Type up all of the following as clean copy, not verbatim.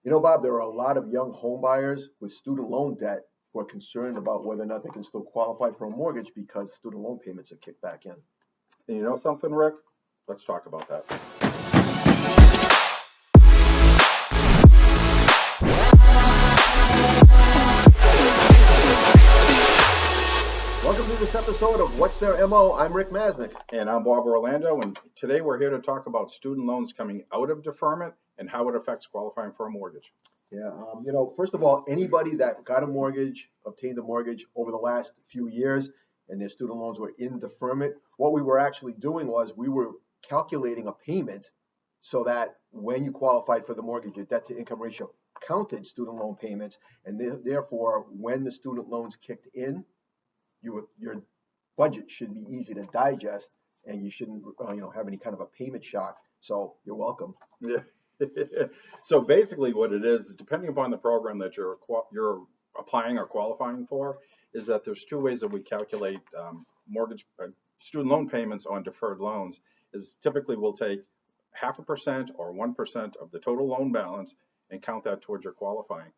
You know, Bob, there are a lot of young home buyers with student loan debt who are concerned about whether or not they can still qualify for a mortgage because student loan payments are kicked back in. And you know something, Rick? Let's talk about that. Welcome to this episode of What's Their MO? I'm Rick Masnick. And I'm Bob Orlando, and today we're here to talk about student loans coming out of deferment and how it affects qualifying for a mortgage. Yeah, first of all, anybody that got a mortgage, obtained a mortgage over the last few years, and their student loans were in deferment, what we were actually doing was we were calculating a payment so that when you qualified for the mortgage, your debt to income ratio counted student loan payments, and therefore, when the student loans kicked in, your budget should be easy to digest, and you shouldn't have any kind of a payment shock. So you're welcome. Yeah. So basically what it is, depending upon the program that you're applying or qualifying for, is that there's two ways that we calculate student loan payments on deferred loans. Is typically we'll take 0.5% or 1% of the total loan balance and count that towards your qualifying.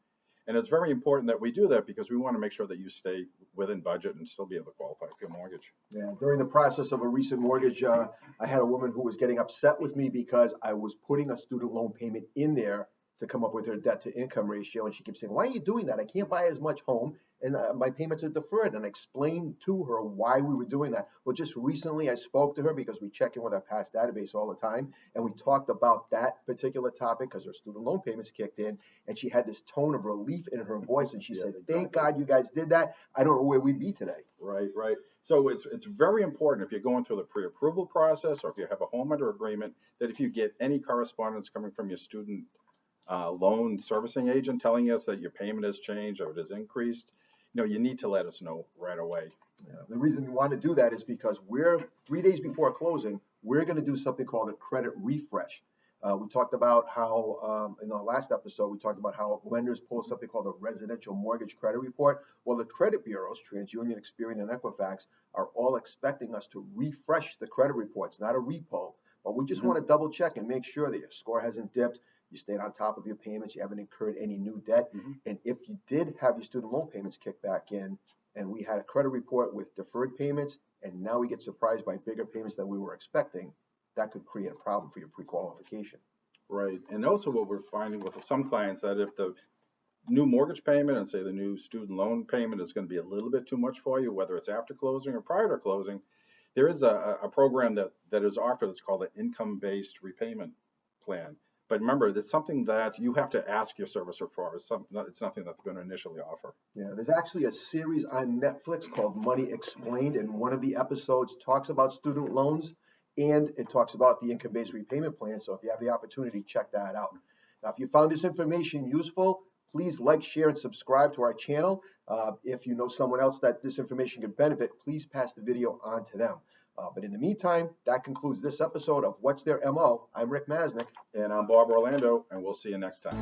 And it's very important that we do that because we want to make sure that you stay within budget and still be able to qualify for your mortgage. Yeah, during the process of a recent mortgage, I had a woman who was getting upset with me because I was putting a student loan payment in there to come up with her debt to income ratio. And she kept saying, why are you doing that? I can't buy as much home and my payments are deferred. And I explained to her why we were doing that. Well, just recently I spoke to her because we check in with our past database all the time. And we talked about that particular topic because her student loan payments kicked in. And she had this tone of relief in her voice. And she said, thank God you guys did that. I don't know where we'd be today. Right. So it's very important if you're going through the pre-approval process or if you have a home under agreement that if you get any correspondence coming from your student loan servicing agent telling us that your payment has changed or it has increased, you need to let us know right away. Yeah. The reason we want to do that is because we're 3 days before closing, we're going to do something called a credit refresh. We talked about how, in the last episode, we talked about how lenders pull something called a residential mortgage credit report. Well, the credit bureaus, TransUnion, Experian, and Equifax, are all expecting us to refresh the credit reports, not a repo. But we just want to double check and make sure that your score hasn't dipped, you stayed on top of your payments, you haven't incurred any new debt. And if you did have your student loan payments kicked back in, and we had a credit report with deferred payments, and now we get surprised by bigger payments than we were expecting, that could create a problem for your pre-qualification. Right. And also what we're finding with some clients that if the new mortgage payment and say the new student loan payment is going to be a little bit too much for you, whether it's after closing or prior to closing, there is a program that is offered that's called an income-based repayment plan. But remember, that's something that you have to ask your servicer for. It's nothing that they're going to initially offer. Yeah, there's actually a series on Netflix called Money Explained, and one of the episodes talks about student loans, and it talks about the income-based repayment plan. So if you have the opportunity, check that out. Now, if you found this information useful, please like, share, and subscribe to our channel. If you know someone else that this information could benefit, please pass the video on to them. But in the meantime, that concludes this episode of What's Their MO? I'm Rick Masnick. And I'm Bob Orlando, and we'll see you next time.